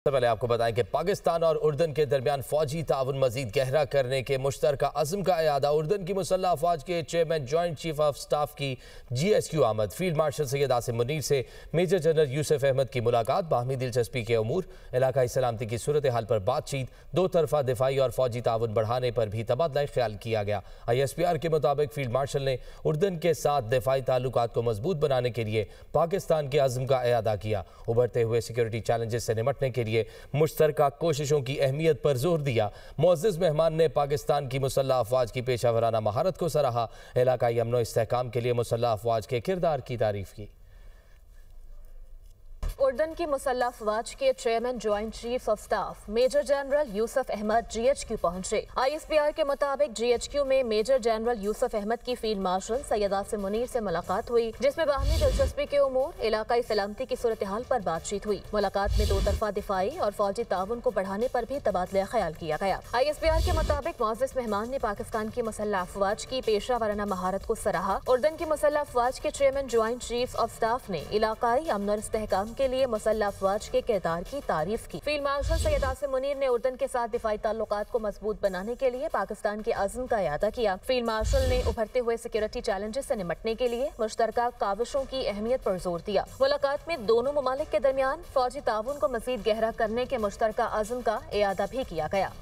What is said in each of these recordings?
सबसे पहले आपको बताएं कि पाकिस्तान और उर्दन के दरमियान फौजी ताउन मजीद गहरा करने के मुश्तरका अज़्म का इयादा। उर्दन की मुसल्लह अफवाज के chairman joint chief of staff की GSQ आमद। फील्ड मार्शल सैयद आसिम मुनीर से मेजर जनरल यूसुफ अहमद की मुलाकात। बाहमी दिलचस्पी के उमूर, इलाकाई सलामती की सूरत हाल पर बातचीत, दो तरफा दिफाई और फौजी ताउन बढ़ाने पर भी तबादला ख्याल किया गया। ISPR के मुताबिक फील्ड मार्शल ने उर्दन के साथ दिफाई ताल्लुकात को मजबूत बनाने के लिए पाकिस्तान के अज़्म का इयादा किया। उभरते हुए सिक्योरिटी चैलेंजेस से निपटने के लिए मुश्तरका कोशिशों की अहमियत पर जोर दिया। मुअज़्ज़िज़ मेहमान ने पाकिस्तान की मुसल्लह अफवाज की पेशा वराना महारत को सराहा। इलाकाई अमन व इस्तेहकाम के लिए मुसल्लह अफवाज के किरदार की तारीफ की। उर्दन की मुसल्लह अफवाज के chairman joint chief of staff major general Yusuf Ahmed GHQ पहुंचे। ISPR के मुताबिक GHQ में मेजर जनरल यूसुफ अहमद की फील्ड मार्शल सैयद आसिम मुनीर से मुलाकात हुई, जिसमें बाहमी दिलचस्पी के उमूर, इलाकाई सलामती की सूरत हाल पर बातचीत हुई। मुलाकात में दो तरफा दिफाई और फौजी ताउन को बढ़ाने पर भी तबादला ख्याल किया गया। ISPR के मुताबिक मुअज़्ज़िज़ मेहमान ने पाकिस्तान की मुसल्लह अफवाज की पेशा वराना महारत को सराहा। उर्दन की मुसल्लह अफवाज के chairman joint chief of staff ने इलाकाई अमन और इस्तेहकाम के लिए मुसल्लह अफवाज के किरदार की तारीफ की। फील्ड मार्शल सैयद आसिम मुनीर ने उर्दन के साथ दिफाई ताल्लुकात को मजबूत बनाने के लिए पाकिस्तान के अज़्म का इयादा किया। फील्ड मार्शल ने उभरते हुए सिक्योरिटी चैलेंजेस से निपटने के लिए मुश्तरका काविशों की अहमियत पर जोर दिया। मुलाकात में दोनों ममालिक के दरमियान फौजी ताउन को मजीद गहरा करने के मुश्तरका अज़्म का इयादा भी किया गया।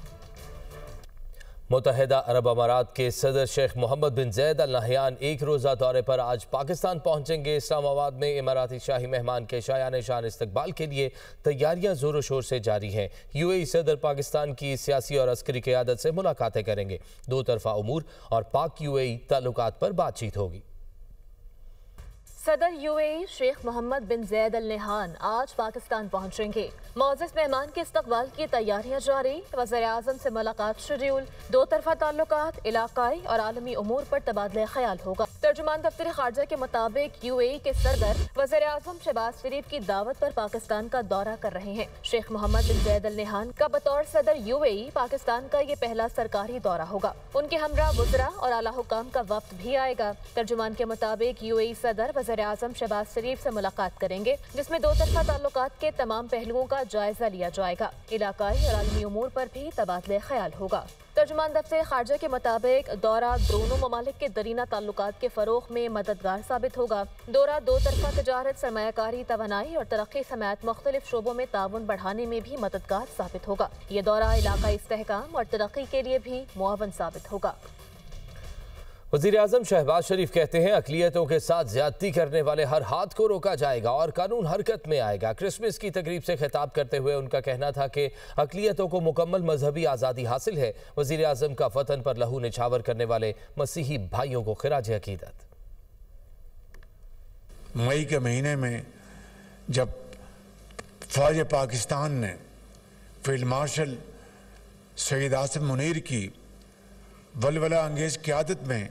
मुत्तहिदा अरब अमारात के सदर शेख मोहम्मद बिन ज़ैद अल नहयान एक रोज़ा दौरे पर आज पाकिस्तान पहुंचेंगे। इस्लामाबाद में इमाराती शाही मेहमान के शायान शान इस्तकबाल के लिए तैयारियां जोरों शोर से जारी हैं। UAE सदर पाकिस्तान की सियासी और अस्करी क़यादत से मुलाकातें करेंगे। दो तरफा उमूर और पाक UAE ताल्लुकात पर बातचीत होगी। सदर UAE शेख मोहम्मद बिन ज़ैद अल नहयान आज पाकिस्तान पहुंचेंगे। मुअज़्ज़िज़ मेहमान के इस्तकबाल की तैयारियां जारी। वज़ीर आज़म से मुलाकात शेड्यूल। दो तरफा ताल्लुकात, इलाकाई और आलमी उमूर पर तबादला ख्याल होगा। तर्जुमान दफ्तर खारजा के मुताबिक UAE के सरदार वज़ीर आज़म शहबाज शरीफ की दावत पर पाकिस्तान का दौरा कर रहे हैं। शेख मोहम्मद बिन ज़ैद अल नहयान का बतौर सदर UAE पाकिस्तान का ये पहला सरकारी दौरा होगा। उनके हमरा वज़रा और आला हुकाम का वफ्द भी आएगा। तर्जुमान के मुताबिक UAE सदर वज़ीर आज़म शहबाज शरीफ से मुलाकात करेंगे, जिसमें दो तरफा ताल्लुकात के तमाम पहलुओं का जायजा लिया जाएगा। इलाकाई और आलमी उमूर पर भी तबादला ख्याल होगा। तर्जुमान दफ्तर खारजा के मुताबिक दौरा दोनों ममालिक के दरीना ताल्लुकात के फरोग में मददगार साबित होगा। दौरा दो तरफा तजारत, सरमायाकारी, तवानाई और तरक्की समेत मुख्तलिफ शोबों में ताउन बढ़ाने में भी मददगार साबित होगा। ये दौरा इलाकाई इस्तेहकाम और तरक्की के लिए भी मुआवन साबित होगा। वज़ीर आज़म शहबाज शरीफ कहते हैं अक़लियतों के साथ ज़्यादती करने वाले हर हाथ को रोका जाएगा और कानून हरकत में आएगा। क्रिसमस की तकरीब से खिताब करते हुए उनका कहना था कि अक़लियतों को मुकम्मल मजहबी आज़ादी हासिल है। वज़ीर आज़म का वतन पर लहू निछावर करने वाले मसीही भाइयों को खिराज अक़ीदत। मई के महीने में जब फ़ौज पाकिस्तान ने फील्ड मार्शल सैयद आसिम मुनीर की वलवला अंगेज़ क़यादत में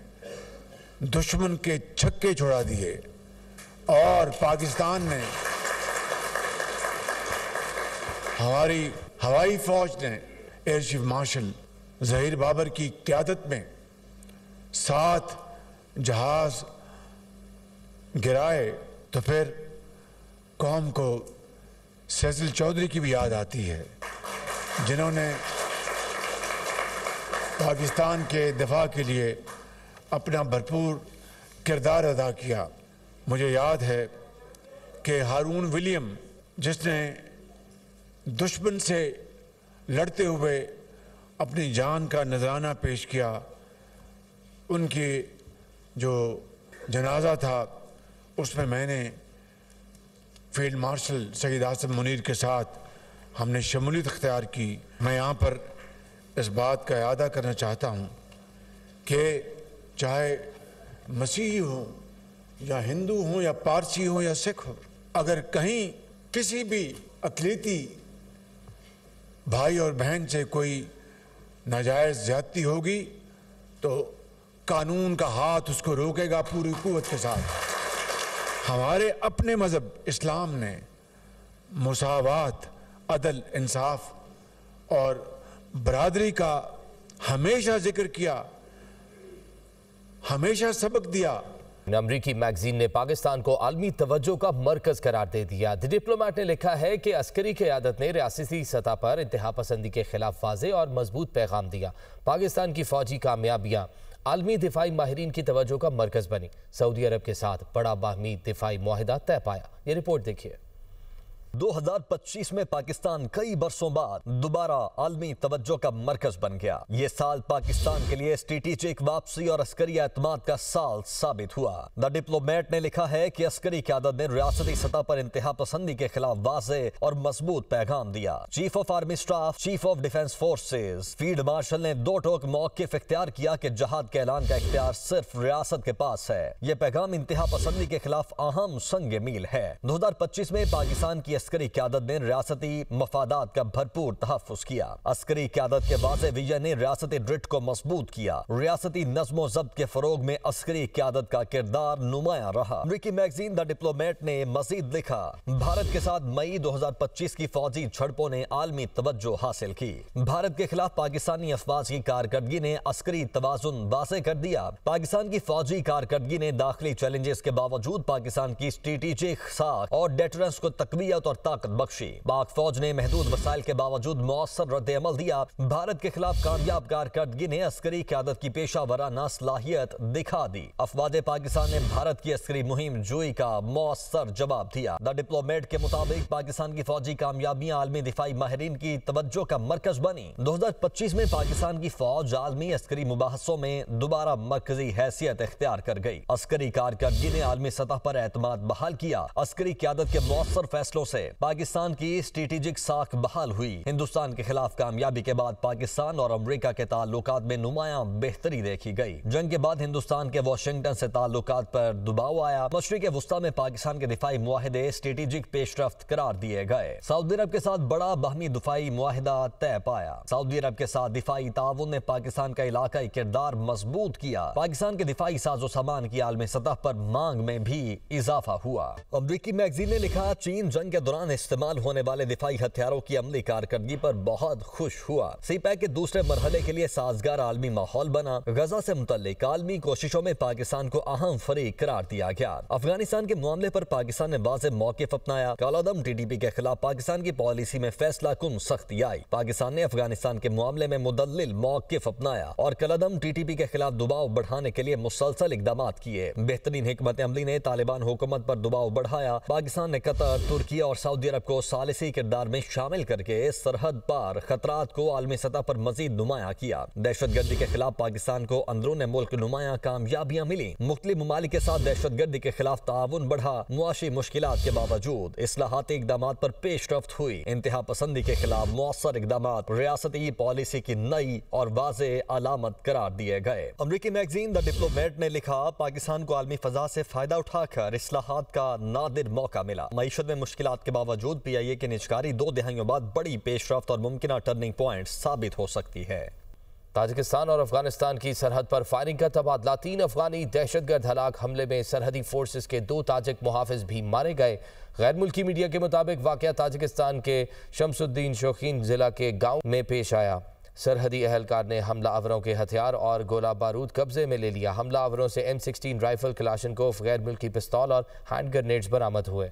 दुश्मन के छक्के छुड़ा दिए और पाकिस्तान ने हमारी हवाई फौज ने air chief marshal Zaheer Babar की क़यादत में 7 जहाज गिराए, तो फिर कौम को सैसिल चौधरी की भी याद आती है, जिन्होंने पाकिस्तान के दिफा के लिए अपना भरपूर किरदार अदा किया। मुझे याद है कि हारून विलियम, जिसने दुश्मन से लड़ते हुए अपनी जान का नजराना पेश किया, उनकी जो जनाजा था उसमें मैंने फील्ड मार्शल सैयद आसिम मुनीर के साथ हमने शमूलियत इख्तियार की। मैं यहाँ पर इस बात का इयादा करना चाहता हूँ कि चाहे मसीही हो या हिंदू हो या पारसी हो या सिख हो, अगर कहीं किसी भी अक़लीती भाई और बहन से कोई नाजायज़ ज़्यादती होगी तो कानून का हाथ उसको रोकेगा पूरी कुव्वत के साथ। हमारे अपने मज़हब इस्लाम ने मुसावात, अदल, इंसाफ और बरादरी का हमेशा जिक्र किया, हमेशा सबक दिया अमरीकी मैगजीन ने पाकिस्तान को आलमी तवज्जो का मरकज करार दे दिया। द डिप्लोमेट ने लिखा है कि अस्करी क़यादत ने रियासती सतह पर इंतहा पसंदी के खिलाफ वाज़ेह और मजबूत पैगाम दिया। पाकिस्तान की फौजी कामयाबियां आलमी दिफाई माहिरीन की तवज्जो का मरकज बनी। सऊदी अरब के साथ बड़ा बाहमी दिफाई मुआहिदा तय पाया। ये रिपोर्ट देखिए। 2025 में पाकिस्तान कई बरसों बाद दोबारा आलमी तवज्जो का मरकज बन गया। ये साल पाकिस्तान के लिए स्ट्रेटेजिक वापसी और अस्करी एतमाद का साल साबित हुआ। द डिप्लोमेट ने लिखा है कि अस्करी क़यादत ने रियासती सतह पर इंतहा पसंदी के खिलाफ वाज़ेह और मजबूत पैगाम दिया। Chief of army staff, chief of defence forces, field marshal ने दो टोक मौक़िफ़ इख्तियार किया कि जहाद के ऐलान का इख्तियार सिर्फ रियासत के पास है। ये पैगाम इंतहा पसंदी के खिलाफ अहम संग मील है। 2025 में पाकिस्तान की अस्करी क़यादत ने रियासती मफादात का भरपूर तहफ़्फ़ुज़ किया। अस्करी क़यादत के वाज़ेह विजन ने रियासती रिट को मजबूत किया। रियासती नज़्म व ज़ब्त के फ़रोग में अस्करी क़यादत का किरदार नुमाया रहा। अमरीकी मैगजीन द डिप्लोमेट ने मज़ीद लिखा, भारत के साथ मई 2025 की फौजी झड़पों ने आलमी तवज्जो हासिल की। भारत के खिलाफ पाकिस्तानी अफवाज की कारकर्दगी ने अस्करी तवाज़ुन वाज़ेह कर दिया। पाकिस्तान की फौजी कारकर्दगी ने दाखिली चैलेंजेस के बावजूद पाकिस्तान की स्ट्रेटेजिक साख और डेटरेंस को तक़वियत और ताकत बख्शी। पाक फौज ने महदूद वसाइल के बावजूद मौसर रद्द अमल दिया। भारत के खिलाफ कामयाब कारकर्दगी ने अस्करी क़यादत की पेशा वराना सलाहियत दिखा दी। अफवाज पाकिस्तान ने भारत की अस्करी मुहिम जोई का मौसर जवाब दिया। द डिप्लोमेट के मुताबिक पाकिस्तान की फौजी कामयाबियां आलमी दिफाई माहिरीन की तवज्जो का मरकज बनी। 2025 में पाकिस्तान की फौज आलमी अस्करी मुबाहसों में दोबारा मरकजी हैसियत इख्तियार कर गई। अस्करी कारकर्दगी ने आलमी सतह पर एतमाद बहाल किया। अस्करी क़यादत के मौसर फैसलों से पाकिस्तान की स्ट्रेटेजिक साख बहाल हुई। हिंदुस्तान के खिलाफ कामयाबी के बाद पाकिस्तान और अमेरिका के ताल्लुकात में नुमायां बेहतरी देखी गई। जंग के बाद हिंदुस्तान के वाशिंगटन से ताल्लुकात पर दबाव आया। मशरिक़ वुस्ता में पाकिस्तान के दिफाई मुआहिदे स्ट्रेटेजिक पेशरफ्त करार दिए गए। सऊदी अरब के साथ बड़ा बाहमी दिफाई मुआहिदा तय पाया। सऊदी अरब के साथ दिफाई ताउन ने पाकिस्तान का इलाकाई किरदार मजबूत किया। पाकिस्तान के दिफाई साजो सामान की आलमी सतह पर मांग में भी इजाफा हुआ। अमरीकी मैगजीन ने लिखा, चीन जंग के दौरान इस्तेमाल होने वाले दिफाई हथियारों की अमली कारकर्दगी पर बहुत खुश हुआ। सीपैक के दूसरे मरहले के लिए साजगार आलमी माहौल बना। गजा से मुतल्लिक आलमी कोशिशों में पाकिस्तान को अहम फरीक करार दिया गया। अफगानिस्तान के मामले पर पाकिस्तान ने वाज़ेह मौक़िफ़ अपनाया। कालादम टीटीपी के खिलाफ पाकिस्तान की पॉलिसी में फैसला कुन सख्ती आई। पाकिस्तान ने अफगानिस्तान के मामले में मुदल्लिल मौक़िफ़ अपनाया और कालादम टीटीपी के खिलाफ दबाव बढ़ाने के लिए मुसलसल इक़दाम किए। बेहतरीन हिकमत अमली ने तालिबान हुकूमत पर दबाव बढ़ाया। पाकिस्तान ने कतर, तुर्की और सऊदी अरब को सालिसी किरदार में शामिल करके सरहद पार खतरात को आलमी सतह पर मजीद नुमाया किया। दहशतगर्दी के खिलाफ पाकिस्तान को अंदरून मुल्क नुमाया कामयाबियां मिली। मुख्तलिफ ममालिक के साथ दहशतगर्दी के खिलाफ ताउन बढ़ा। मुआशी मुश्किलात के बावजूद इस्लाहाती इक़दाम पर पेशरफ्त हुई। इंतहा पसंदी के खिलाफ मौसर इक़दाम रियासती पॉलिसी की नई और वाज़ेह अलामत करार दिए गए। अमरीकी मैगजीन द डिप्लोमेट ने लिखा, पाकिस्तान को आलमी फजा से फायदा उठाकर इस्लाहात का नादिर मौका मिला। मईशत में मुश्किलात के बावजूद PIA की निजकारी 2 दहाइयों बाद बड़ी पेशरफ्त और मुमकिन टर्निंग पॉइंट साबित हो सकती है। ताजिकिस्तान और अफगानिस्तान की सरहद पर फायरिंग का तबादला। 3 अफगानी दहशतगर्द हलाक। हमले में सरहदी फोर्सेस के 2 ताजिक मुहाफिज भी मारे गए। गैर मुल्की मीडिया के मुताबिक वाक़या ताजिकिस्तान के शमसुद्दीन शौकीन जिला के गाँव में पेश आया। सरहदी अहलकार ने हमला आवरों के हथियार और गोला बारूद कब्जे में ले लिया। हमला आवरों से M16 राइफल, कलाशनकोफ, गैर मुल्की पिस्तौल और हैंड ग्रेनेड्स बरामद हुए।